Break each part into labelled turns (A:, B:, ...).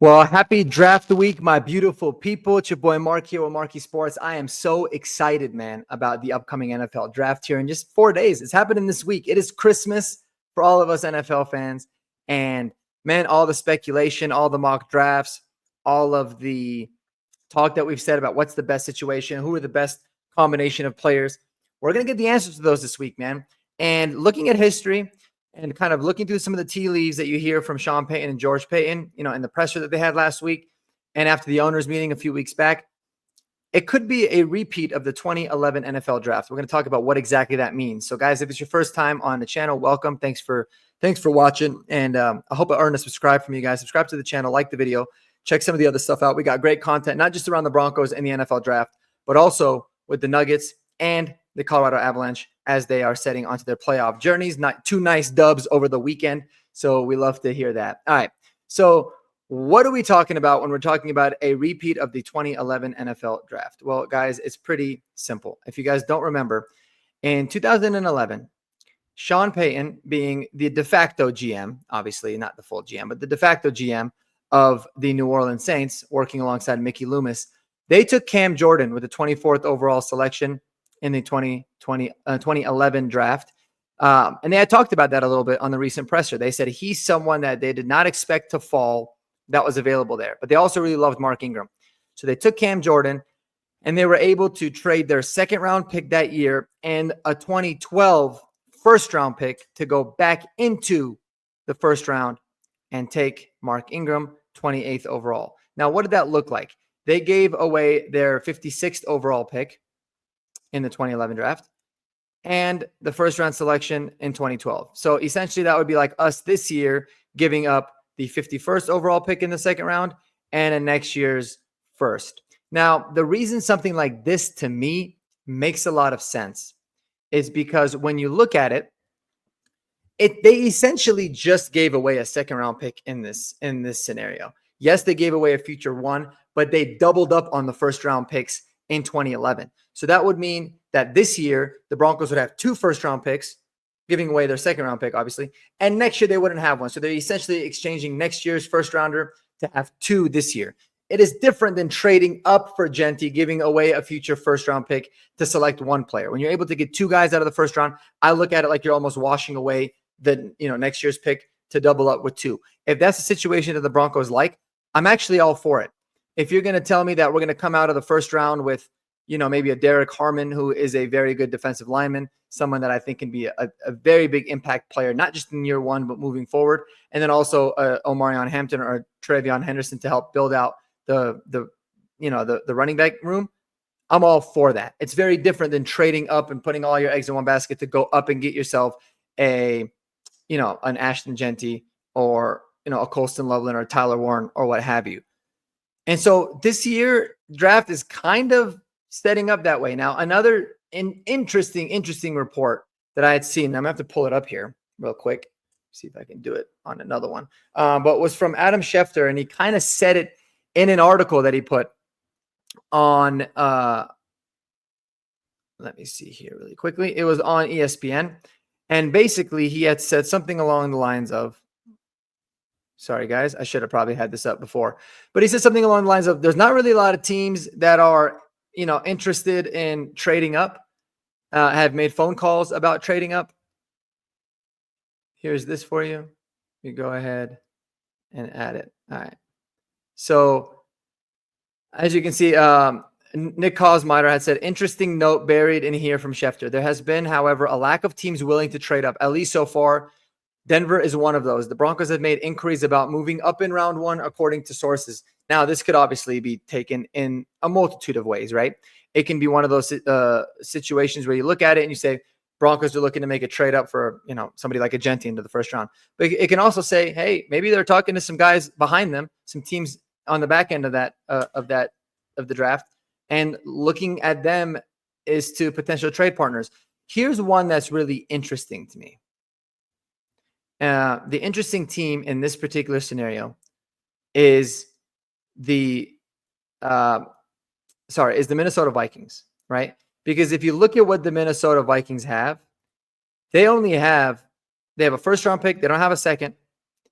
A: Well, happy draft week, my beautiful people. It's your boy Mark here with Marcky Sports. I am so excited, man, about the upcoming NFL draft here in just 4 days. It's happening this week. It is Christmas for all of us NFL fans. And man, all the speculation, all the mock drafts, all of the talk that we've said about what's the best situation, who are the best combination of players. We're going to get the answers to those this week, man. And looking at history, and kind of looking through some of the tea leaves that you hear from Sean Payton and George Paton, in the presser that they had last week and after the owners meeting a few weeks back, it could be a repeat of the 2011 NFL draft. We're going to talk about what exactly that means. So guys, if it's your first time on the channel, welcome. Thanks for watching. And I hope I earned a subscribe from you guys. Subscribe to the channel, like the video, check some of the other stuff out. We got great content, not just around the Broncos and the NFL draft, but also with the Nuggets and the Colorado Avalanche as they are setting onto their playoff journeys. Not two nice dubs over the weekend. So we love to hear that. All right. So what are we talking about when we're talking about a repeat of the 2011 NFL draft? Well, guys, it's pretty simple. If you guys don't remember, in 2011, Sean Payton, being the de facto GM, obviously not the full GM, but the de facto GM of the New Orleans Saints, working alongside Mickey Loomis, they took Cam Jordan with the 24th overall selection in the 2011 draft. And they had talked about that a little bit on the recent presser. They said he's someone that they did not expect to fall that was available there. But they also really loved Mark Ingram. So they took Cam Jordan, and they were able to trade their second-round pick that year and a 2012 first-round pick to go back into the first round and take Mark Ingram, 28th overall. Now, what did that look like? They gave away their 56th overall pick in the 2011 draft and the first round selection in 2012. So essentially that would be like us this year giving up the 51st overall pick in the second round and a next year's first. Now, the reason something like this to me makes a lot of sense is because when you look at it, they essentially just gave away a second round pick in this scenario. Yes, they gave away a future one, but they doubled up on the first round picks in 2011. So that would mean that this year, the Broncos would have two first-round picks, giving away their second-round pick, obviously, and next year they wouldn't have one. So they're essentially exchanging next year's first-rounder to have two this year. It is different than trading up for Genty, giving away a future first-round pick to select one player. When you're able to get two guys out of the first round, I look at it like you're almost washing away the next year's pick to double up with two. If that's the situation that the Broncos like, I'm actually all for it. If you're going to tell me that we're going to come out of the first round with maybe a Derek Harmon, who is a very good defensive lineman, someone that I think can be a very big impact player, not just in year one, but moving forward. And then also Omarion Hampton or Travion Henderson to help build out the running back room. I'm all for that. It's very different than trading up and putting all your eggs in one basket to go up and get yourself an Ashton Genty or, a Colston Loveland or Tyler Warren or what have you. And so this year draft is kind of setting up that way. Now, another interesting report that I had seen, I'm going to have to pull it up here real quick, see if I can do it on another one, but was from Adam Schefter, and he kind of said it in an article that he put on, let me see here really quickly. It was on ESPN, and basically he had said something along the lines of, sorry, guys, I should have probably had this up before. But he said something along the lines of, there's not really a lot of teams that are, interested in trading up, have made phone calls about trading up. Here's this for you. You go ahead and add it. All right. So as you can see, Nick Cosmider had said, interesting note buried in here from Schefter. There has been, however, a lack of teams willing to trade up, at least so far. Denver is one of those. The Broncos have made inquiries about moving up in round one, according to sources. Now, this could obviously be taken in a multitude of ways, right? It can be one of those situations where you look at it and you say, Broncos are looking to make a trade up for, somebody like a Genty into the first round. But it can also say, hey, maybe they're talking to some guys behind them, some teams on the back end of the draft, and looking at them is to potential trade partners. Here's one that's really interesting to me. The interesting team in this particular scenario is the Minnesota Vikings, right? Because if you look at what the Minnesota Vikings have, they have a first round pick. They don't have a second.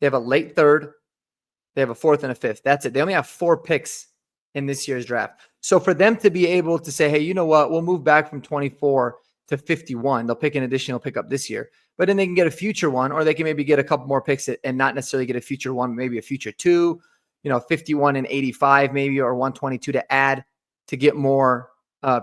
A: They have a late third. They have a 4th and a 5th. That's it. They only have 4 picks in this year's draft. So for them to be able to say, hey, you know what? We'll move back from 24 to 51. They'll pick an additional pickup this year, but then they can get a future one, or they can maybe get a couple more picks and not necessarily get a future one, maybe a future 2, 51 and 85 maybe, or 122 to add to get more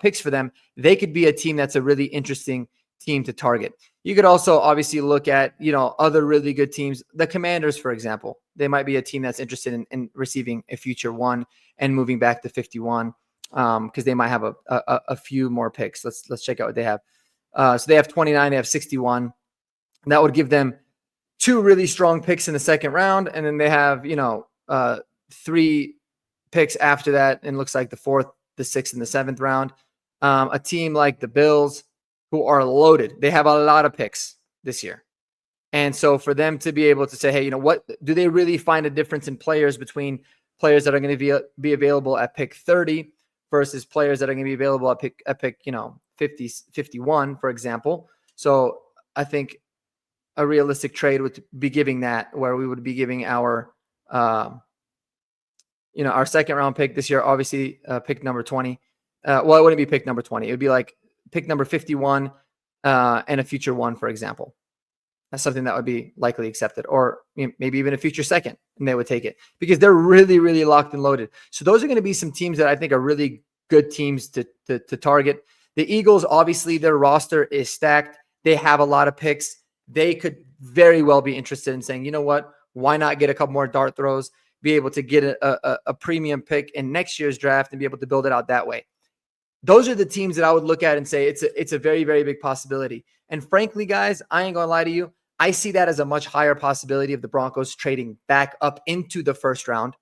A: picks for them. They could be a team that's a really interesting team to target. You could also obviously look at, other really good teams. The Commanders, for example, they might be a team that's interested in receiving a future 1 and moving back to 51 because they might have a few more picks. Let's check out what they have. So they have 29, they have 61. That would give them 2 really strong picks in the second round. And then they have, 3 picks after that. And looks like the 4th, the 6th, and the 7th round. A team like the Bills, who are loaded. They have a lot of picks this year. And so for them to be able to say, hey, what do they really find a difference in players between players that are going to be available at pick 30 versus players that are going to be available at pick 50, 51, for example. So I think a realistic trade would be giving that, where we would be giving our our second round pick this year, obviously pick number 20. Well, it wouldn't be pick number 20. It would be like pick number 51 and a future 1, for example. That's something that would be likely accepted, or maybe even a future 2nd, and they would take it because they're really, really locked and loaded. So those are going to be some teams that I think are really good teams to target. The Eagles, obviously, their roster is stacked. They have a lot of picks. They could very well be interested in saying, you know what, why not get a couple more dart throws, be able to get a premium pick in next year's draft and be able to build it out that way. Those are the teams that I would look at and say it's a very, very big possibility. And frankly, guys, I ain't going to lie to you. I see that as a much higher possibility of the Broncos trading back up into the first round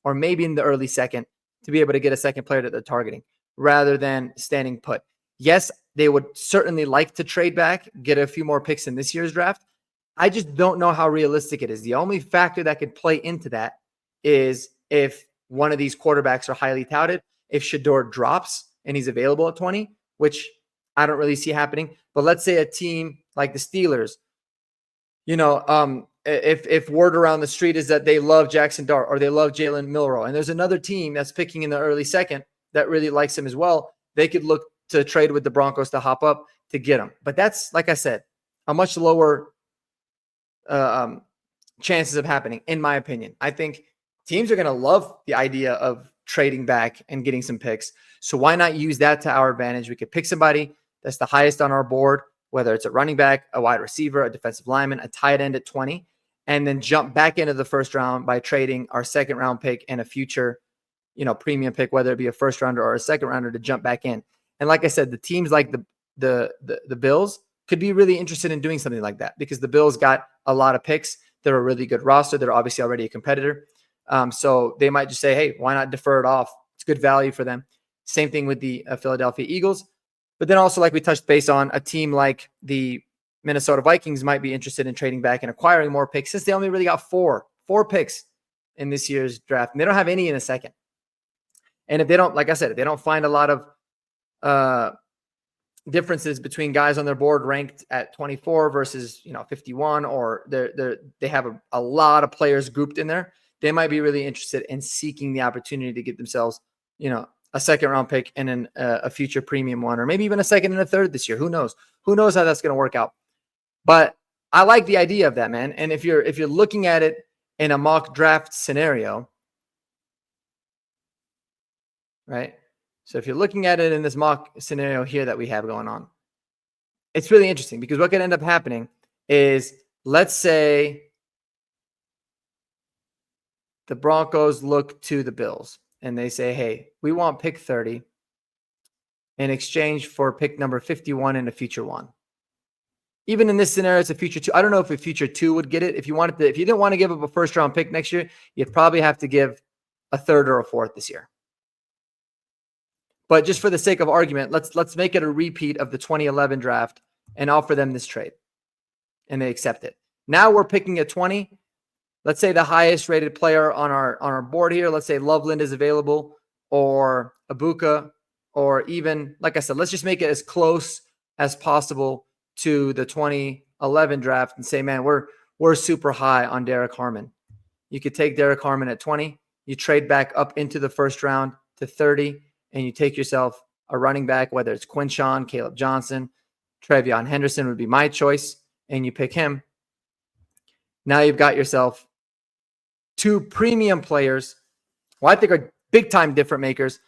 A: or maybe in the early second to be able to get a second player that they're targeting rather than standing put. Yes, they would certainly like to trade back, get a few more picks in this year's draft. I just don't know how realistic it is. The only factor that could play into that is if one of these quarterbacks are highly touted, if Shador drops and he's available at 20, which I don't really see happening. But let's say a team like the Steelers, if word around the street is that they love Jackson Dart or they love Jalen Milroe, and there's another team that's picking in the early second that really likes him as well, they could look to trade with the Broncos to hop up to get him. But that's, like I said, a much lower chances of happening, in my opinion. I think teams are going to love the idea of trading back and getting some picks. So why not use that to our advantage? We could pick somebody that's the highest on our board, whether it's a running back, a wide receiver, a defensive lineman, a tight end at 20, and then jump back into the first round by trading our second round pick and a future, premium pick, whether it be a first rounder or a second rounder, to jump back in. And like I said, the teams like the Bills could be really interested in doing something like that because the Bills got a lot of picks. They're a really good roster. They're obviously already a competitor. So they might just say, hey, why not defer it off? It's good value for them. Same thing with the Philadelphia Eagles. But then also, like we touched base on, a team like the Minnesota Vikings might be interested in trading back and acquiring more picks since they only really got four picks in this year's draft. And they don't have any in a second. And if they don't, like I said, if they don't find a lot of differences between guys on their board ranked at 24 versus 51, or they have a lot of players grouped in there, they might be really interested in seeking the opportunity to get themselves a second round pick and then a future premium one, or maybe even a second and a third this year. Who knows how that's going to work out. But I like the idea of that, man. And if you're looking at it in a mock draft scenario, right? So if you're looking at it in this mock scenario here that we have going on, it's really interesting because what could end up happening is, let's say the Broncos look to the Bills and they say, hey, we want pick 30 in exchange for pick number 51 and a future 1. Even in this scenario, it's a future 2. I don't know if a future 2 would get it. If you didn't want to give up a first round pick next year, you'd probably have to give a third or a fourth this year. But just for the sake of argument, let's make it a repeat of the 2011 draft and offer them this trade. And they accept it. Now we're picking at 20. Let's say the highest rated player on our board here, let's say Loveland is available, or Ibuka, or even, like I said, let's just make it as close as possible to the 2011 draft and say, man, we're super high on Derek Harmon. you could take Derek Harmon at 20. You trade back up into the first round to 30, and you take yourself a running back, whether it's Quinshawn, Caleb Johnson, Trevion Henderson would be my choice, and you pick him. Now you've got yourself 2 premium players who I think are big-time difference makers.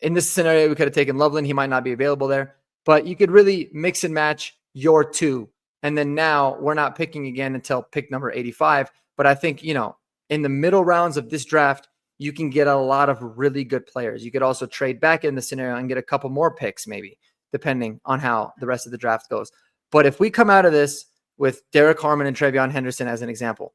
A: In this scenario, we could have taken Loveland. He might not be available there. But you could really mix and match your 2. And then now we're not picking again until pick number 85. But I think, in the middle rounds of this draft, you can get a lot of really good players. You could also trade back in the scenario and get a couple more picks maybe, depending on how the rest of the draft goes. But if we come out of this with Derek Harmon and Trevion Henderson as an example,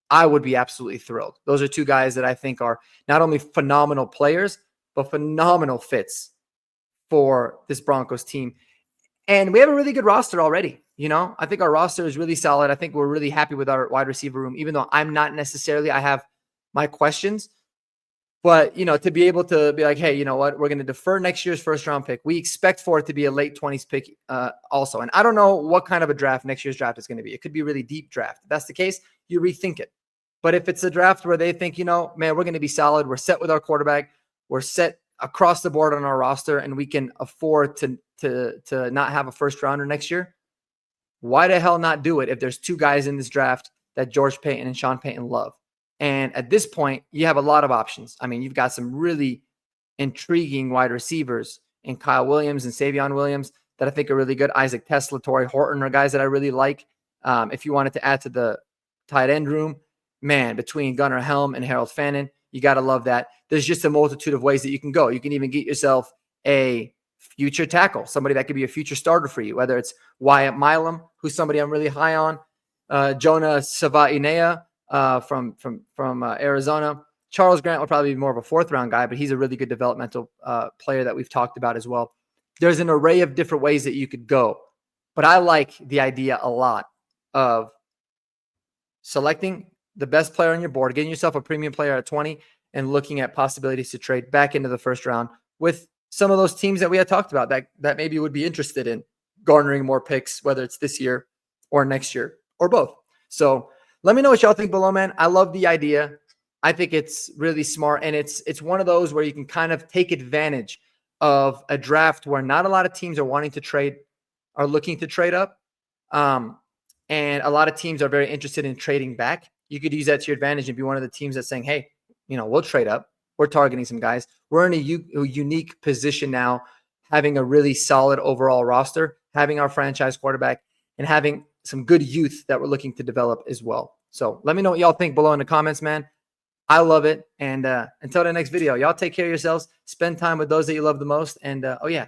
A: I would be absolutely thrilled. Those are 2 guys that I think are not only phenomenal players, but phenomenal fits for this Broncos team. And we have a really good roster already. I think our roster is really solid. I think we're really happy with our wide receiver room, even though I'm not necessarily, I have my questions. But, to be able to be like, hey, you know what? We're going to defer next year's first round pick. We expect for it to be a late 20s pick also. And I don't know what kind of a draft next year's draft is going to be. It could be a really deep draft. If that's the case, you rethink it. But if it's a draft where they think, man, we're going to be solid. We're set with our quarterback. We're set across the board on our roster, and we can afford to not have a first rounder next year. Why the hell not do it if there's 2 guys in this draft that George Paton and Sean Payton love? And at this point, you have a lot of options. I mean, you've got some really intriguing wide receivers in Kyle Williams and Savion Williams that I think are really good. Isaac Tesla, Torrey Horton are guys that I really like. If you wanted to add to the tight end room, man, between Gunnar Helm and Harold Fannin, you got to love that. There's just a multitude of ways that you can go. You can even get yourself a future tackle, somebody that could be a future starter for you, whether it's Wyatt Milam, who's somebody I'm really high on, Jonah Savainea from Arizona. Charles Grant will probably be more of a 4th round guy, but he's a really good developmental player that we've talked about as well. There's an array of different ways that you could go, but I like the idea a lot of selecting the best player on your board, getting yourself a premium player at 20, and looking at possibilities to trade back into the first round with some of those teams that we had talked about that maybe would be interested in garnering more picks, whether it's this year or next year or both. So let me know what y'all think below, man. I love the idea. I think it's really smart, and it's one of those where you can kind of take advantage of a draft where not a lot of teams are looking to trade up. And a lot of teams are very interested in trading back. You could use that to your advantage and be one of the teams that's saying, hey, we'll trade up. We're targeting some guys. We're in a unique position now, having a really solid overall roster, having our franchise quarterback, and having some good youth that we're looking to develop as well. So let me know what y'all think below in the comments, man. I love it. And until the next video, y'all take care of yourselves. Spend time with those that you love the most. And, oh, yeah,